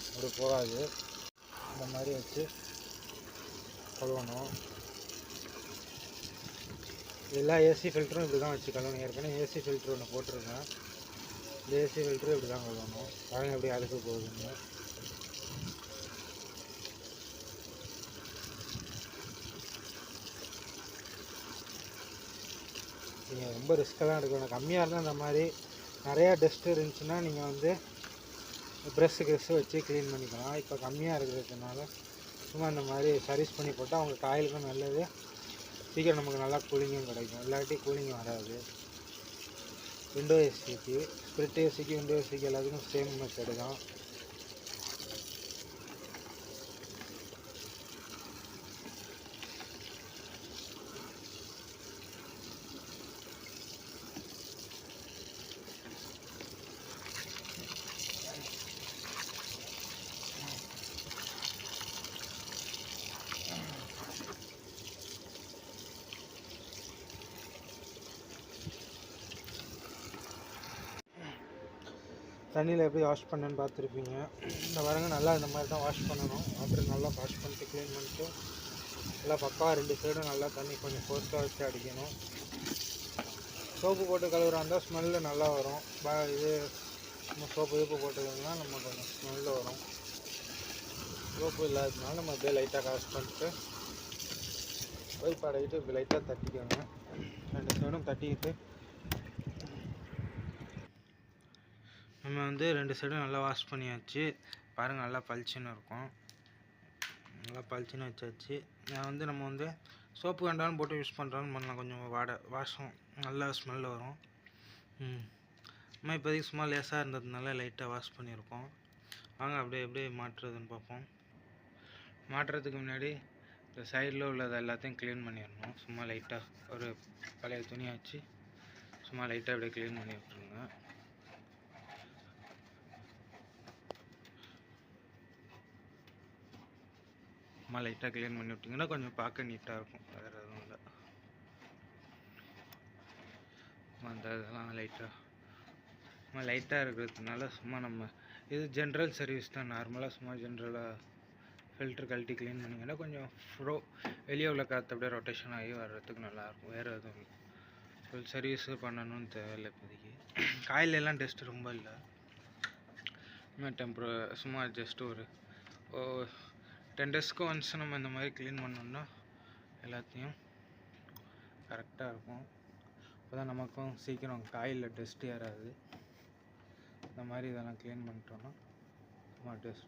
அப்படி போகாது. இந்த மாதிரி வச்சு கழுவணும். எல்லா ஏசி ஃபில்டரும் இப்படி தான் வச்சு கழுவணும். ஏற்கனவே ஏசி ஃபில்ட்ரு ஒன்று போட்டிருக்கேன். இந்த ஏசி ஃபில்ட்ரு இப்படி தான் கழுவணும். பாருங்கள் எப்படி அழுக்கு போகுதுன்னு. நீங்கள் ரொம்ப ரிஸ்க்கெல்லாம் எடுக்கணும். கம்மியாக இருந்தால் இந்த மாதிரி நிறையா டஸ்ட்டு இருந்துச்சுன்னா நீங்கள் வந்து ப்ரெஷ்ஷு வச்சு க்ளீன் பண்ணிக்கலாம். இப்போ கம்மியாக இருக்கிறதுனால சும்மா இந்த மாதிரி சர்வீஸ் பண்ணி போட்டால் அவங்க காயிலுக்கும் நல்லது, சீக்கிரம் நமக்கு நல்லா கூலிங்கும் கிடைக்கும். இல்லாட்டி கூலிங் வராது. விண்டோ ஏசிக்கு, ஸ்பிரிட் ஏசிக்கு, விண்டோ ஏசிக்கு எல்லாத்துக்கும் சேம் மெத்தடு தான். தண்ணியில் எப்படி வாஷ் பண்ணேன்னு பார்த்துருப்பீங்க. இந்த பாருங்க, நல்லா இந்த மாதிரி தான் வாஷ் பண்ணணும். அப்புறம் நல்லா வாஷ் பண்ணிட்டு க்ளீன் பண்ணிட்டு நல்லா பக்காவாக 2 சைடும் நல்லா தண்ணி கொஞ்சம் ஃபோர்ஸாக வச்சு அடிக்கணும். சோப்பு போட்டு கழுவுறா இருந்தால் ஸ்மெல்லு நல்லா வரும். இது நம்ம சோப்பு போட்டுக்கலாம், நம்ம கொஞ்சம் ஸ்மெல்லு வரும். சோப்பு இல்லாததுனால நம்ம அப்படியே லைட்டாக வாஷ் பண்ணிட்டு படைக்கிட்டு இப்படி லைட்டாக தட்டிக்கோங்க. 2 சைடும் தட்டிக்கிட்டு நம்ம வந்து 2 சைடும் நல்லா வாஷ் பண்ணியாச்சு. பாருங்கள், நல்லா பளிச்சுன்னு இருக்கும். நல்லா பளிச்சுன்னு வச்சாச்சு. நம்ம வந்து சோப்பு வேண்டாலும் போட்டு யூஸ் பண்ணுறான்னு பண்ணலாம். கொஞ்சம் வாசம் நல்லா ஸ்மெல் வரும். நம்ம இப்போதைக்கு சும்மா லேசாக இருந்ததுனால லைட்டாக வாஷ் பண்ணியிருக்கோம். வாங்க அப்படியே எப்படி மாட்டுறதுன்னு பார்ப்போம். மாட்டுறதுக்கு முன்னாடி இந்த சைடில் உள்ளது எல்லாத்தையும் க்ளீன் பண்ணிடணும். சும்மா லைட்டாக ஒரு பழைய துணியை வச்சு சும்மா லைட்டாக அப்படியே க்ளீன் பண்ணி விட்டுருங்க. சும்மா லைட்டாக க்ளீன் பண்ணி விட்டிங்கன்னா கொஞ்சம் பார்க்க நீட்டாக இருக்கும். வேறு எதுவும் இல்லை. அந்த இதெல்லாம் லைட்டாக இருக்கிறதுனால சும்மா நம்ம இது ஜென்ரல் சர்வீஸ் தான். நார்மலாக சும்மா ஜென்ரலாக ஃபில்ட்ரு கழட்டி க்ளீன் பண்ணிங்கன்னா கொஞ்சம் வெளியே உள்ள காற்று அப்படியே ரொட்டேஷன் ஆகி வர்றதுக்கு நல்லாயிருக்கும். வேறு எதுவும் இல்லை. ஃபுல் சர்வீஸு பண்ணணும்னு தேவையில்லை இப்போதைக்கு. காயிலெல்லாம் டஸ்ட்டு ரொம்ப இல்லை. சும்மா ஜஸ்ட்டு ஒரு 10 டேஸ்க்கு ஒன்ஸ் நம்ம இந்த மாதிரி க்ளீன் பண்ணோம்னா எல்லாத்தையும் கரெக்டாக இருக்கும். அப்போ தான் நமக்கும் சீக்கிரம் காயில் டஸ்ட்டு ஏறாது. இந்த மாதிரி இதெல்லாம் க்ளீன் பண்ணிட்டோன்னா சும்மா டஸ்ட்